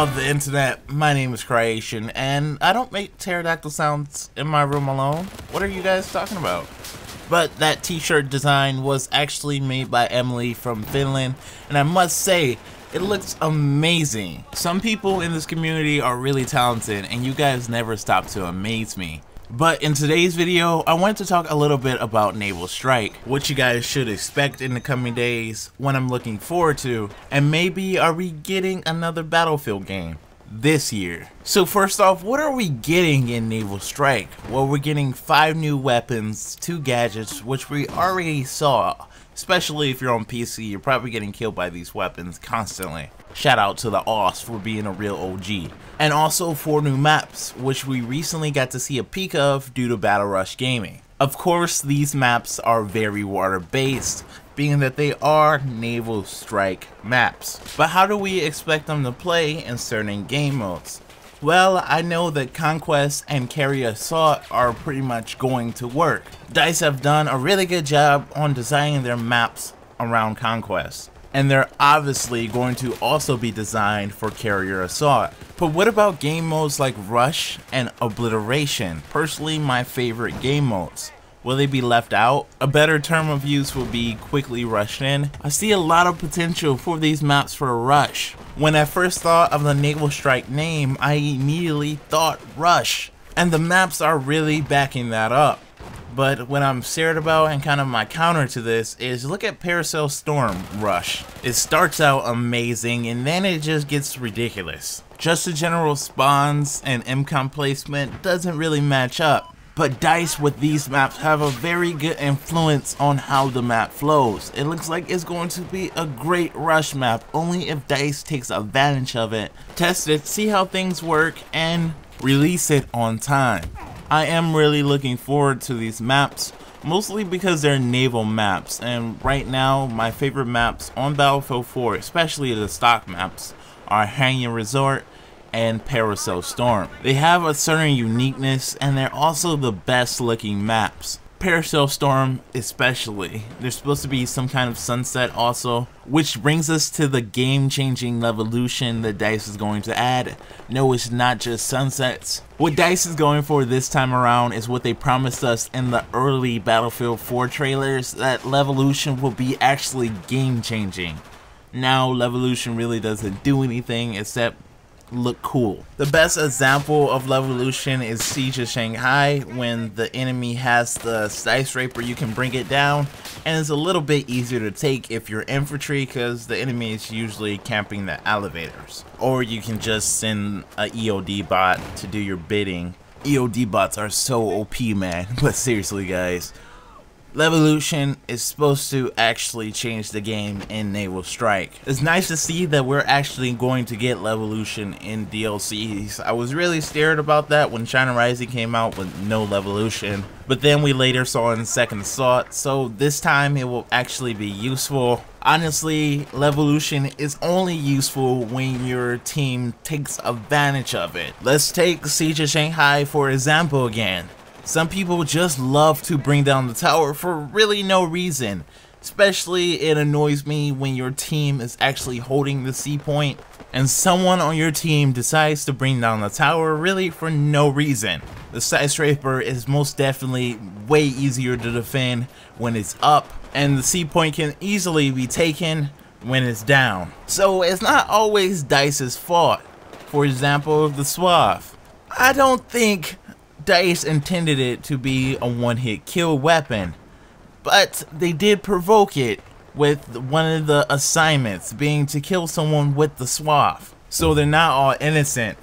of the internet, my name is Creation, and I don't make pterodactyl sounds in my room alone. What are you guys talking about? But that t-shirt design was actually made by Emily from Finland, and I must say, it looks amazing. Some people in this community are really talented, and you guys never stop to amaze me. But in today's video, I wanted to talk a little bit about Naval Strike, what you guys should expect in the coming days, what I'm looking forward to, and maybe are we getting another Battlefield game this year. So first off, what are we getting in Naval Strike? Well, we're getting 5 new weapons, 2 gadgets, which we already saw. Especially if you're on PC, you're probably getting killed by these weapons constantly. Shout out to the OS for being a real OG. And also 4 new maps, which we recently got to see a peek of due to Battle Rush Gaming. Of course, these maps are very water based, being that they are Naval Strike maps. But how do we expect them to play in certain game modes? Well, I know that Conquest and Carrier Assault are pretty much going to work. DICE have done a really good job on designing their maps around Conquest, and they're obviously going to also be designed for Carrier Assault. But what about game modes like Rush and Obliteration? Personally, my favorite game modes. Will they be left out? A better term of use will be quickly rushed in. I see a lot of potential for these maps for a Rush. When I first thought of the Naval Strike name, I immediately thought Rush. And the maps are really backing that up. But what I'm scared about, and kind of my counter to this, is look at Paracel Storm Rush. It starts out amazing and then it just gets ridiculous. Just the general spawns and MCOM placement doesn't really match up. But DICE with these maps have a very good influence on how the map flows. It looks like it's going to be a great Rush map, only if DICE takes advantage of it, test it, see how things work, and release it on time. I am really looking forward to these maps, mostly because they're naval maps, and right now my favorite maps on Battlefield 4, especially the stock maps, are Hanging Resort and Paracel Storm. They have a certain uniqueness, and they're also the best looking maps. Paracel Storm especially. There's supposed to be some kind of sunset also, which brings us to the game-changing Levolution that DICE is going to add. No, it's not just sunsets. What DICE is going for this time around is what they promised us in the early Battlefield 4 trailers, that Levolution will be actually game-changing. Now, Levolution really doesn't do anything except look cool. The best example of Levolution is Siege of Shanghai, when the enemy has the skyscraper, you can bring it down, and it's a little bit easier to take if you're infantry because the enemy is usually camping the elevators. Or you can just send a EOD bot to do your bidding. EOD bots are so OP, man, but seriously guys, Levolution is supposed to actually change the game in Naval Strike. It's nice to see that we're actually going to get Levolution in DLCs. I was really scared about that when China Rising came out with no Levolution, but then we later saw it in Second Assault, so this time it will actually be useful. Honestly, Levolution is only useful when your team takes advantage of it. Let's take Siege of Shanghai for example again. Some people just love to bring down the tower for really no reason. Especially it annoys me when your team is actually holding the C point and someone on your team decides to bring down the tower really for no reason. The skyscraper is most definitely way easier to defend when it's up, and the C point can easily be taken when it's down. So it's not always DICE's fault. For example, the Suave. I don't think DICE intended it to be a one-hit kill weapon, but they did provoke it with one of the assignments being to kill someone with the Suave. So they're not all innocent.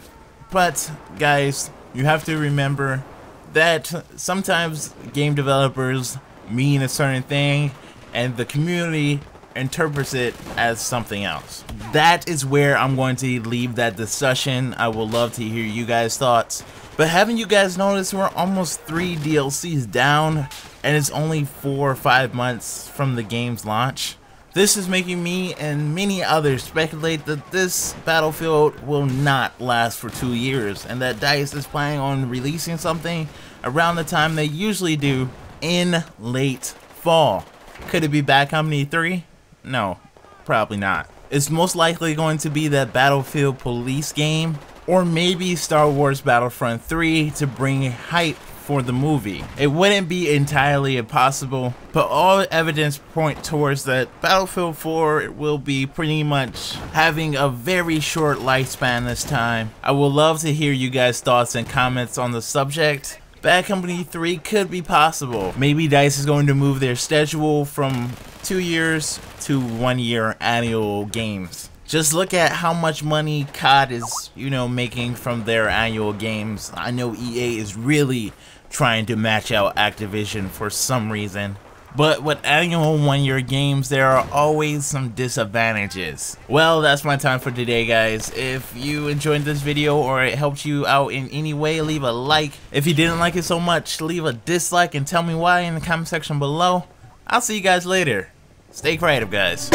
But guys, you have to remember that sometimes game developers mean a certain thing and the community interprets it as something else. That is where I'm going to leave that discussion. I would love to hear you guys' thoughts. But haven't you guys noticed we're almost 3 DLCs down and it's only 4 or 5 months from the game's launch? This is making me and many others speculate that this Battlefield will not last for 2 years and that DICE is planning on releasing something around the time they usually do in late fall. Could it be Bad Company 3? No, probably not. It's most likely going to be that Battlefield Police game, or maybe Star Wars Battlefront 3 to bring hype for the movie. It wouldn't be entirely impossible, but all evidence point towards that Battlefield 4 will be pretty much having a very short lifespan this time. I would love to hear you guys' thoughts and comments on the subject. Bad Company 3 could be possible. Maybe DICE is going to move their schedule from 2 years to 1 year annual games. Just look at how much money COD is, making from their annual games. I know EA is really trying to match out Activision for some reason. But with annual 1 year games, there are always some disadvantages. Well, that's my time for today, guys. If you enjoyed this video or it helped you out in any way, leave a like. If you didn't like it so much, leave a dislike and tell me why in the comment section below. I'll see you guys later. Stay creative, guys.